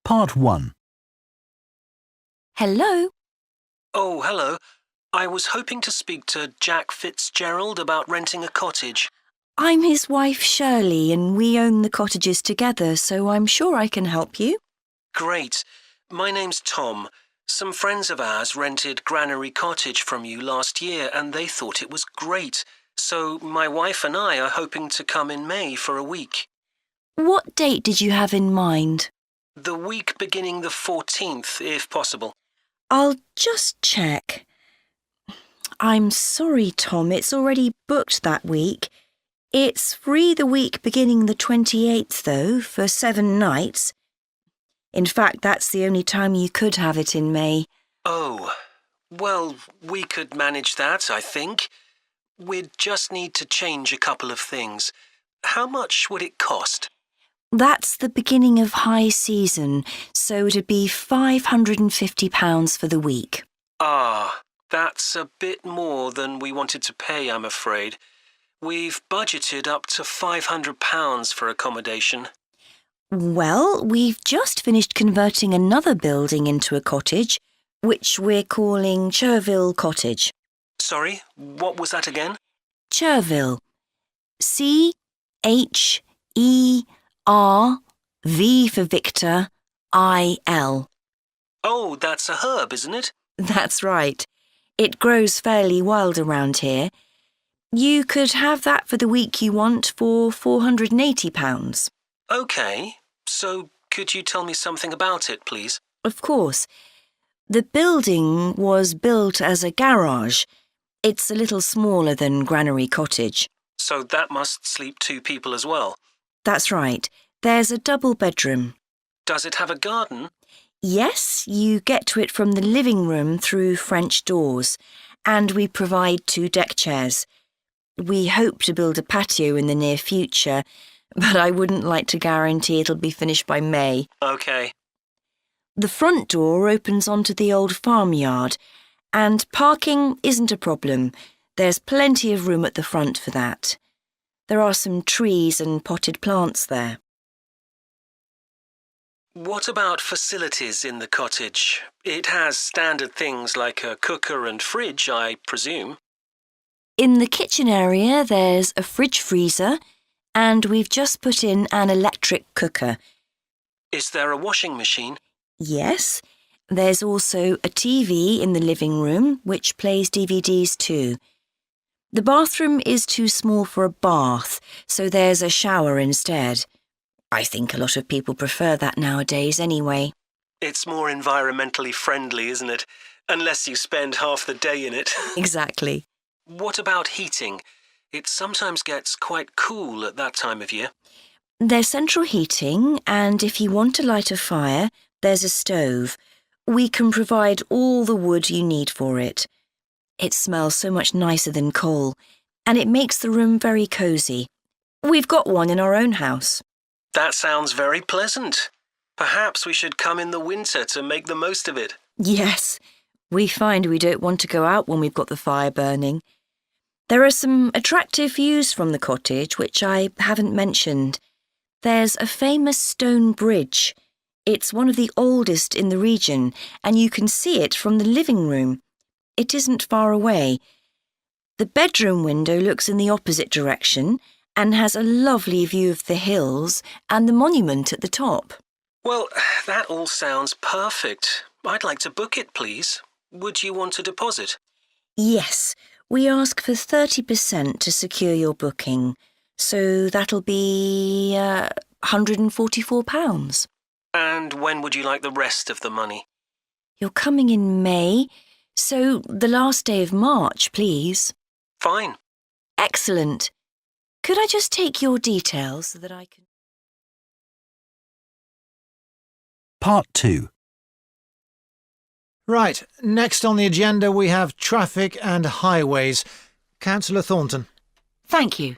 Part 1. Hello? Oh, hello. I was hoping to speak to Jack Fitzgerald about renting a cottage. I'm his wife Shirley and we own the cottages together, so I'm sure I can help you. Great. My name's Tom. Some friends of ours rented Granary Cottage from you last year and they thought it was great. So my wife and I are hoping to come in May for a week. What date did you have in mind? The week beginning the 14th, if possible. I'll just check. I'm sorry, Tom, it's already booked that week. It's free the week beginning the 28th, though, for 7 nights. In fact, that's the only time you could have it in May. Oh, well, we could manage that, I think. We'd just need to change a couple of things. How much would it cost? That's the beginning of high season, so it'd be £550 for the week. Ah, that's a bit more than we wanted to pay, I'm afraid. We've budgeted up to £500 for accommodation. Well, we've just finished converting another building into a cottage, which we're calling Cherville Cottage. Sorry, what was that again? Cherville. C-H-E-R-V for Victor, I-L. Oh, that's a herb, isn't it? That's right. It grows fairly wild around here. You could have that for the week you want for £480. OK, so could you tell me something about it, please? Of course. The building was built as a garage. It's a little smaller than Granary Cottage. So that must sleep 2 people as well. That's right. There's a double bedroom. Does it have a garden? Yes, you get to it from the living room through French doors, and we provide 2 deck chairs. We hope to build a patio in the near future, but I wouldn't like to guarantee it'll be finished by May. OK. The front door opens onto the old farmyard, and parking isn't a problem. There's plenty of room at the front for that. There are some trees and potted plants there. What about facilities in the cottage? It has standard things like a cooker and fridge, I presume. In the kitchen area, there's a fridge freezer, and we've just put in an electric cooker. Is there a washing machine? Yes. There's also a TV in the living room, which plays DVDs too. The bathroom is too small for a bath, so there's a shower instead. I think a lot of people prefer that nowadays anyway. It's more environmentally friendly, isn't it? Unless you spend half the day in it. Exactly. What about heating? It sometimes gets quite cool at that time of year. There's central heating, and if you want to light a fire, there's a stove. We can provide all the wood you need for it. It smells so much nicer than coal, and it makes the room very cosy. We've got one in our own house. That sounds very pleasant. Perhaps we should come in the winter to make the most of it. Yes, we find we don't want to go out when we've got the fire burning. There are some attractive views from the cottage which I haven't mentioned. There's a famous stone bridge. It's one of the oldest in the region, and you can see it from the living room. It isn't far away. The bedroom window looks in the opposite direction and has a lovely view of the hills and the monument at the top. Well, that all sounds perfect. I'd like to book it, please. Would you want a deposit? Yes, we ask for 30% to secure your booking, so that'll be £144. And when would you like the rest of the money? You're coming in May, so the last day of March, please. Fine. Excellent. Could I just take your details so that I can... Part 2. Right, next on the agenda we have traffic and highways. Councillor Thornton. Thank you.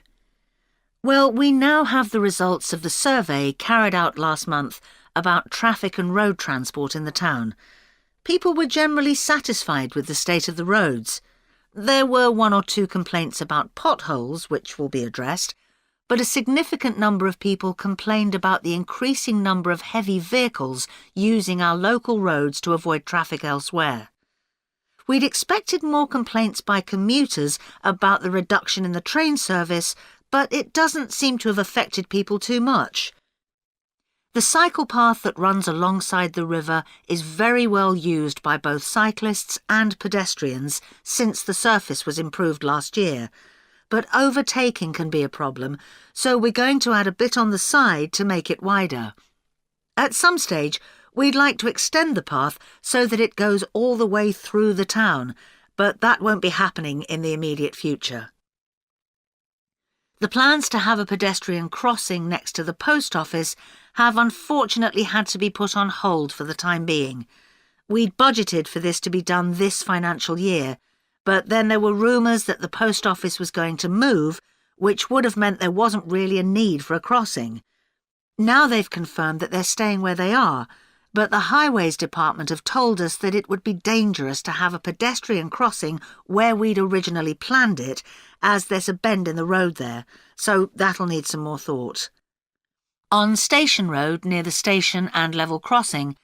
Well, we now have the results of the survey carried out last month about traffic and road transport in the town. People were generally satisfied with the state of the roads. There were 1 or 2 complaints about potholes, which will be addressed, but a significant number of people complained about the increasing number of heavy vehicles using our local roads to avoid traffic elsewhere. We'd expected more complaints by commuters about the reduction in the train service, but it doesn't seem to have affected people too much. The cycle path that runs alongside the river is very well used by both cyclists and pedestrians since the surface was improved last year, but overtaking can be a problem, so we're going to add a bit on the side to make it wider. At some stage, we'd like to extend the path so that it goes all the way through the town, but that won't be happening in the immediate future. The plans to have a pedestrian crossing next to the post office have unfortunately had to be put on hold for the time being. We'd budgeted for this to be done this financial year, but then there were rumours that the post office was going to move, which would have meant there wasn't really a need for a crossing. Now they've confirmed that they're staying where they are, but the Highways Department have told us that it would be dangerous to have a pedestrian crossing where we'd originally planned it, as there's a bend in the road there, so that'll need some more thought. On Station Road, near the station and level crossing,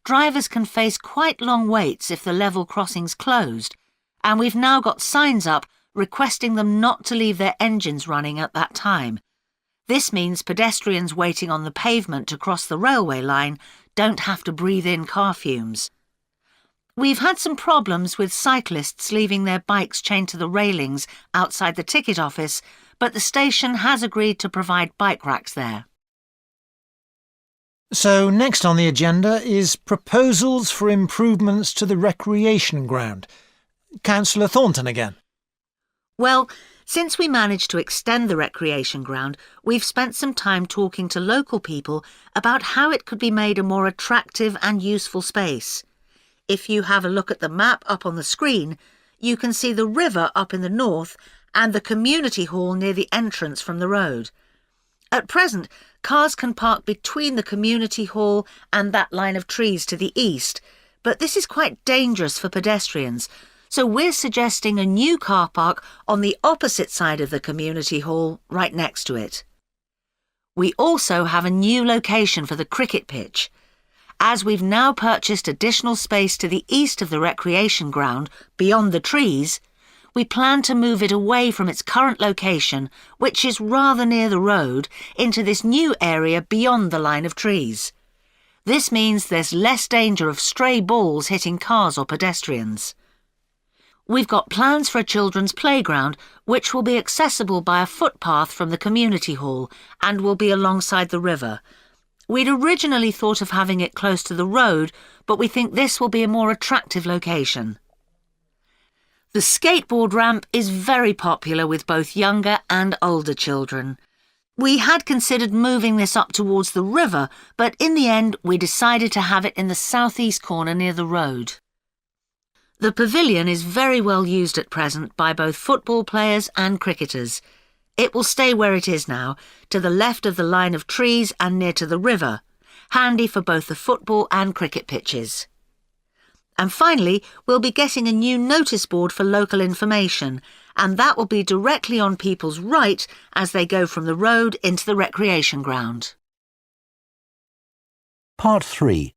drivers can face quite long waits if the level crossing's closed, and we've now got signs up requesting them not to leave their engines running at that time. This means pedestrians waiting on the pavement to cross the railway line don't have to breathe in car fumes. We've had some problems with cyclists leaving their bikes chained to the railings outside the ticket office, but the station has agreed to provide bike racks there. So next on the agenda is proposals for improvements to the recreation ground. Councillor Thornton again. Well, since we managed to extend the recreation ground, we've spent some time talking to local people about how it could be made a more attractive and useful space. If you have a look at the map up on the screen, you can see the river up in the north and the community hall near the entrance from the road. At present, cars can park between the community hall and that line of trees to the east, but this is quite dangerous for pedestrians, so we're suggesting a new car park on the opposite side of the community hall, right next to it. We also have a new location for the cricket pitch. As we've now purchased additional space to the east of the recreation ground, beyond the trees, we plan to move it away from its current location, which is rather near the road, into this new area beyond the line of trees. This means there's less danger of stray balls hitting cars or pedestrians. We've got plans for a children's playground, which will be accessible by a footpath from the community hall and will be alongside the river. We'd originally thought of having it close to the road, but we think this will be a more attractive location. The skateboard ramp is very popular with both younger and older children. We had considered moving this up towards the river, but in the end we decided to have it in the southeast corner near the road. The pavilion is very well used at present by both football players and cricketers. It will stay where it is now, to the left of the line of trees and near to the river, handy for both the football and cricket pitches. And finally, we'll be getting a new notice board for local information, and that will be directly on people's right as they go from the road into the recreation ground. Part 3.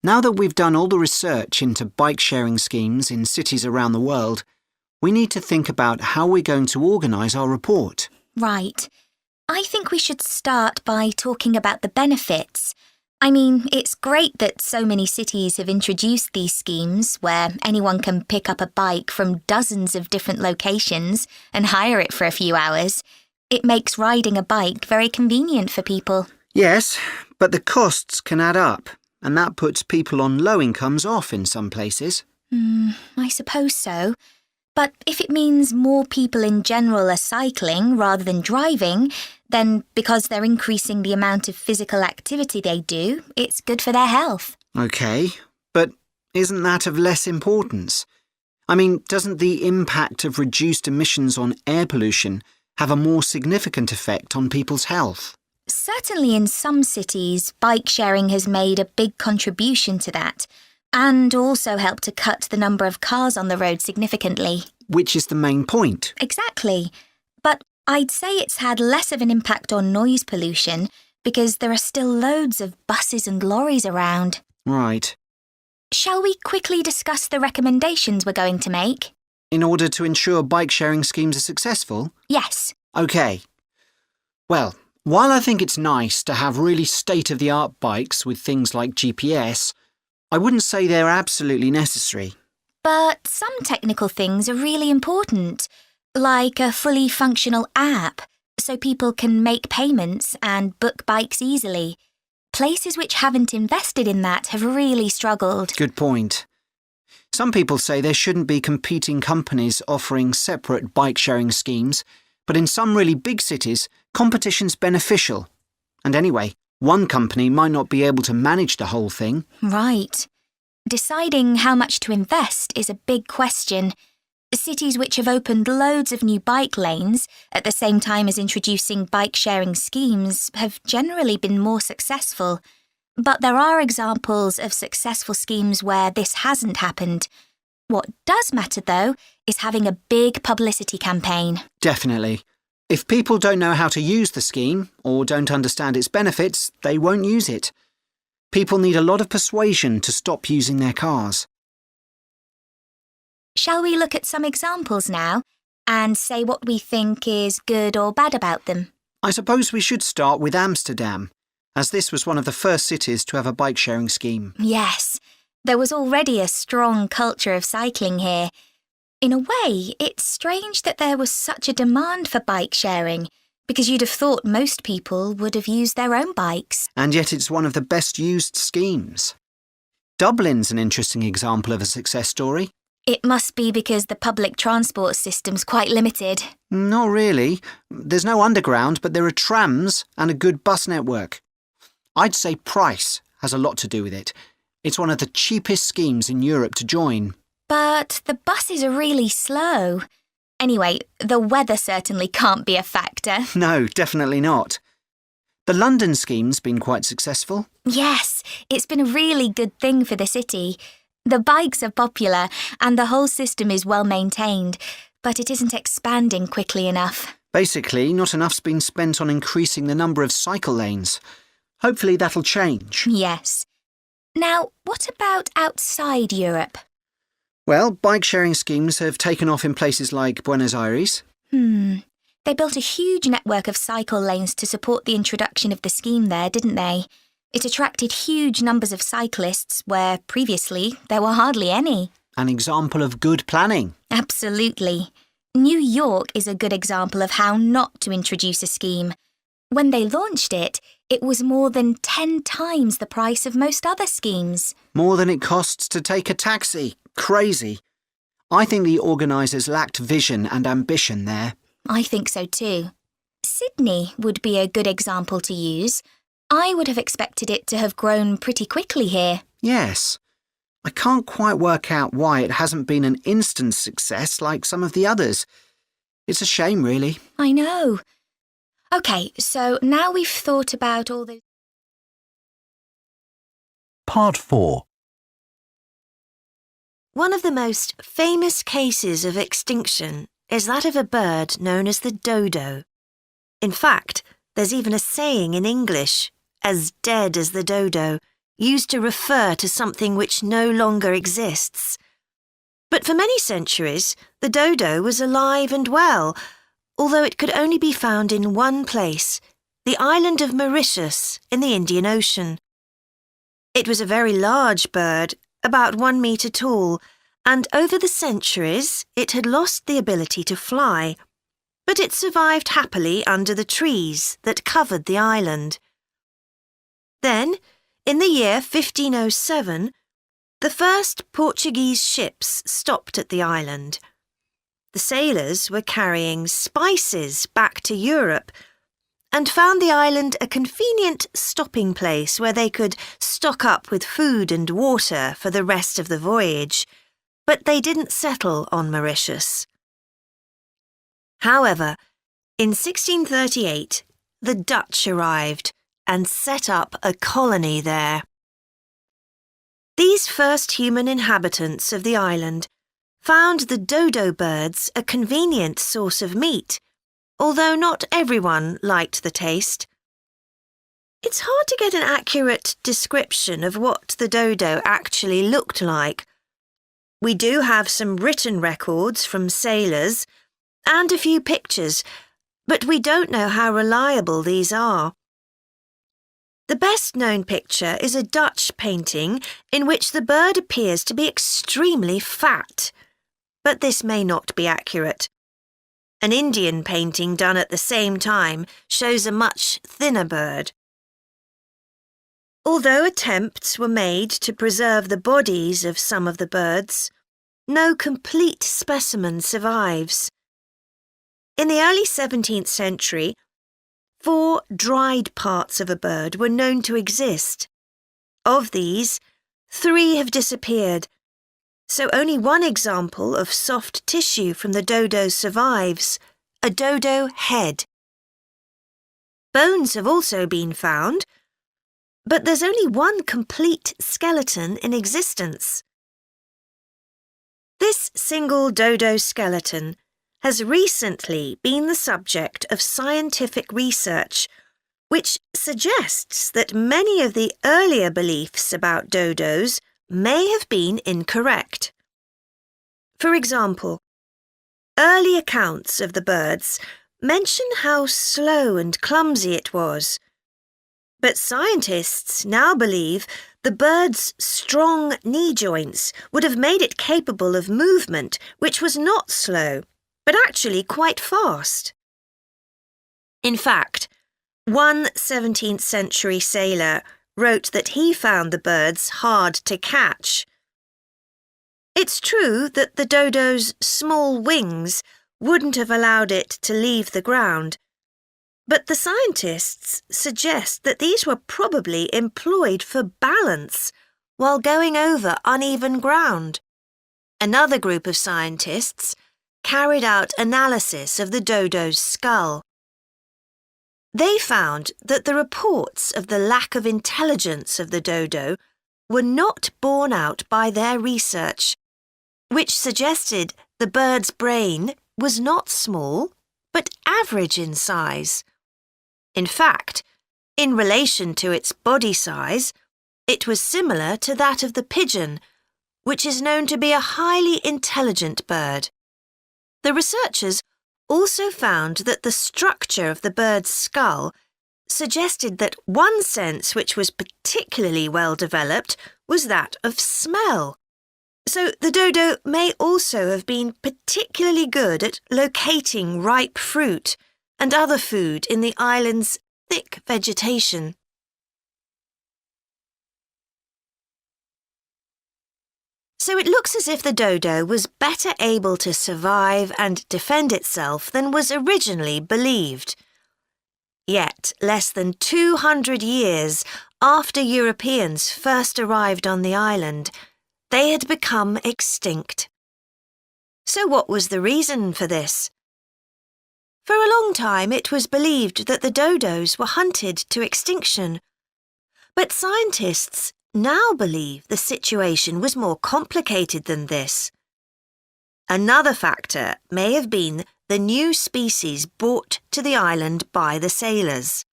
Now that we've done all the research into bike-sharing schemes in cities around the world, we need to think about how we're going to organise our report. Right. I think we should start by talking about the benefits. I mean, it's great that so many cities have introduced these schemes where anyone can pick up a bike from dozens of different locations and hire it for a few hours. It makes riding a bike very convenient for people. Yes, but the costs can add up, and that puts people on low incomes off in some places. I suppose so. But if it means more people in general are cycling rather than driving, then because they're increasing the amount of physical activity they do, it's good for their health. OK, but isn't that of less importance? I mean, doesn't the impact of reduced emissions on air pollution have a more significant effect on people's health? Certainly in some cities, bike sharing has made a big contribution to that, and also helped to cut the number of cars on the road significantly. Which is the main point. Exactly. But I'd say it's had less of an impact on noise pollution because there are still loads of buses and lorries around. Right. Shall we quickly discuss the recommendations we're going to make? In order to ensure bike-sharing schemes are successful? Yes. OK. Well, while I think it's nice to have really state-of-the-art bikes with things like GPS, I wouldn't say they're absolutely necessary. But some technical things are really important, like a fully functional app, so people can make payments and book bikes easily. Places which haven't invested in that have really struggled. Good point. Some people say there shouldn't be competing companies offering separate bike-sharing schemes, but in some really big cities, competition's beneficial. And anyway, one company might not be able to manage the whole thing. Right. Deciding how much to invest is a big question. Cities which have opened loads of new bike lanes at the same time as introducing bike-sharing schemes have generally been more successful. But there are examples of successful schemes where this hasn't happened. What does matter, though, is having a big publicity campaign. Definitely. If people don't know how to use the scheme or don't understand its benefits, they won't use it. People need a lot of persuasion to stop using their cars. Shall we look at some examples now and say what we think is good or bad about them? I suppose we should start with Amsterdam, as this was one of the first cities to have a bike-sharing scheme. Yes, there was already a strong culture of cycling here. In a way, it's strange that there was such a demand for bike sharing, because you'd have thought most people would have used their own bikes. And yet it's one of the best-used schemes. Dublin's an interesting example of a success story. It must be because the public transport system's quite limited. Not really. There's no underground, but there are trams and a good bus network. I'd say price has a lot to do with it. It's one of the cheapest schemes in Europe to join. But the buses are really slow. Anyway, the weather certainly can't be a factor. No, definitely not. The London scheme's been quite successful. Yes, it's been a really good thing for the city. The bikes are popular and the whole system is well maintained, but it isn't expanding quickly enough. Basically, not enough's been spent on increasing the number of cycle lanes. Hopefully that'll change. Yes. Now, what about outside Europe? Well, bike-sharing schemes have taken off in places like Buenos Aires. They built a huge network of cycle lanes to support the introduction of the scheme there, didn't they? It attracted huge numbers of cyclists where previously there were hardly any. An example of good planning. Absolutely. New York is a good example of how not to introduce a scheme. When they launched it, it was more than 10 times the price of most other schemes. More than it costs to take a taxi. Crazy. I think the organisers lacked vision and ambition there. I think so too. Sydney would be a good example to use. I would have expected it to have grown pretty quickly here. Yes. I can't quite work out why it hasn't been an instant success like some of the others. It's a shame, really. I know. OK, so now we've thought about all those... Part 4. One of the most famous cases of extinction is that of a bird known as the dodo. In fact, there's even a saying in English, as dead as the dodo, used to refer to something which no longer exists. But for many centuries, the dodo was alive and well, although it could only be found in one place, the island of Mauritius in the Indian Ocean. It was a very large bird, about 1 metre tall, and over the centuries it had lost the ability to fly, but it survived happily under the trees that covered the island. Then, in the year 1507, the first Portuguese ships stopped at the island. The sailors were carrying spices back to Europe and found the island a convenient stopping place where they could stock up with food and water for the rest of the voyage, but they didn't settle on Mauritius. However, in 1638, the Dutch arrived and set up a colony there. These first human inhabitants of the island found the dodo birds a convenient source of meat, although not everyone liked the taste. It's hard to get an accurate description of what the dodo actually looked like. We do have some written records from sailors and a few pictures, but we don't know how reliable these are. The best-known picture is a Dutch painting in which the bird appears to be extremely fat, but this may not be accurate. An Indian painting done at the same time shows a much thinner bird. Although attempts were made to preserve the bodies of some of the birds, no complete specimen survives. In the early 17th century, 4 dried parts of a bird were known to exist. Of these, 3 have disappeared, so only one example of soft tissue from the dodo survives, a dodo head. Bones have also been found, but there's only one complete skeleton in existence. This single dodo skeleton has recently been the subject of scientific research, which suggests that many of the earlier beliefs about dodos may have been incorrect. For example, early accounts of the birds mention how slow and clumsy it was. But scientists now believe the bird's strong knee joints would have made it capable of movement which was not slow, but actually quite fast. In fact, one 17th century sailor wrote that he found the birds hard to catch. It's true that the dodo's small wings wouldn't have allowed it to leave the ground, but the scientists suggest that these were probably employed for balance while going over uneven ground. Another group of scientists carried out analysis of the dodo's skull. They found that the reports of the lack of intelligence of the dodo were not borne out by their research, which suggested the bird's brain was not small, but average in size. In fact, in relation to its body size, it was similar to that of the pigeon, which is known to be a highly intelligent bird. The researchers also found that the structure of the bird's skull suggested that one sense which was particularly well developed was that of smell. So the dodo may also have been particularly good at locating ripe fruit and other food in the island's thick vegetation. So it looks as if the dodo was better able to survive and defend itself than was originally believed. Yet, less than 200 years after Europeans first arrived on the island, they had become extinct. So what was the reason for this? For a long time it was believed that the dodos were hunted to extinction. But scientists now believe the situation was more complicated than this. Another factor may have been the new species brought to the island by the sailors.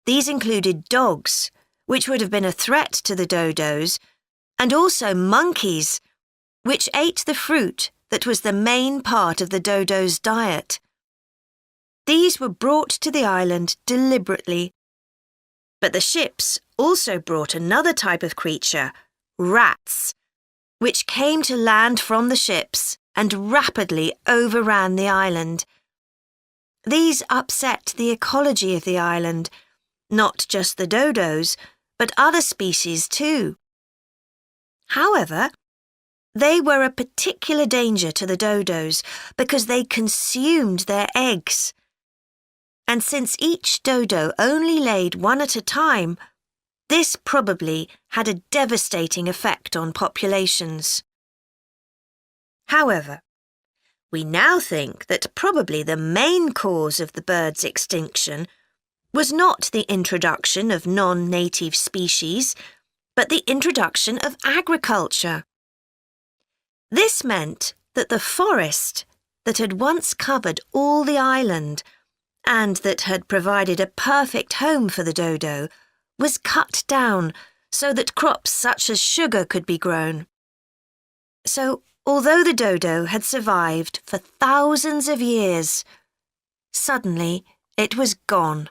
These included dogs, which would have been a threat to the dodos, and also monkeys, which ate the fruit that was the main part of the dodo's diet. These were brought to the island deliberately. But the ships also brought another type of creature, rats, which came to land from the ships and rapidly overran the island. These upset the ecology of the island, not just the dodos, but other species too. However, they were a particular danger to the dodos because they consumed their eggs. And since each dodo only laid one at a time, this probably had a devastating effect on populations. However, we now think that probably the main cause of the bird's extinction was not the introduction of non-native species, but the introduction of agriculture. This meant that the forest that had once covered all the island and that had provided a perfect home for the dodo, was cut down so that crops such as sugar could be grown. So, although the dodo had survived for thousands of years, suddenly it was gone.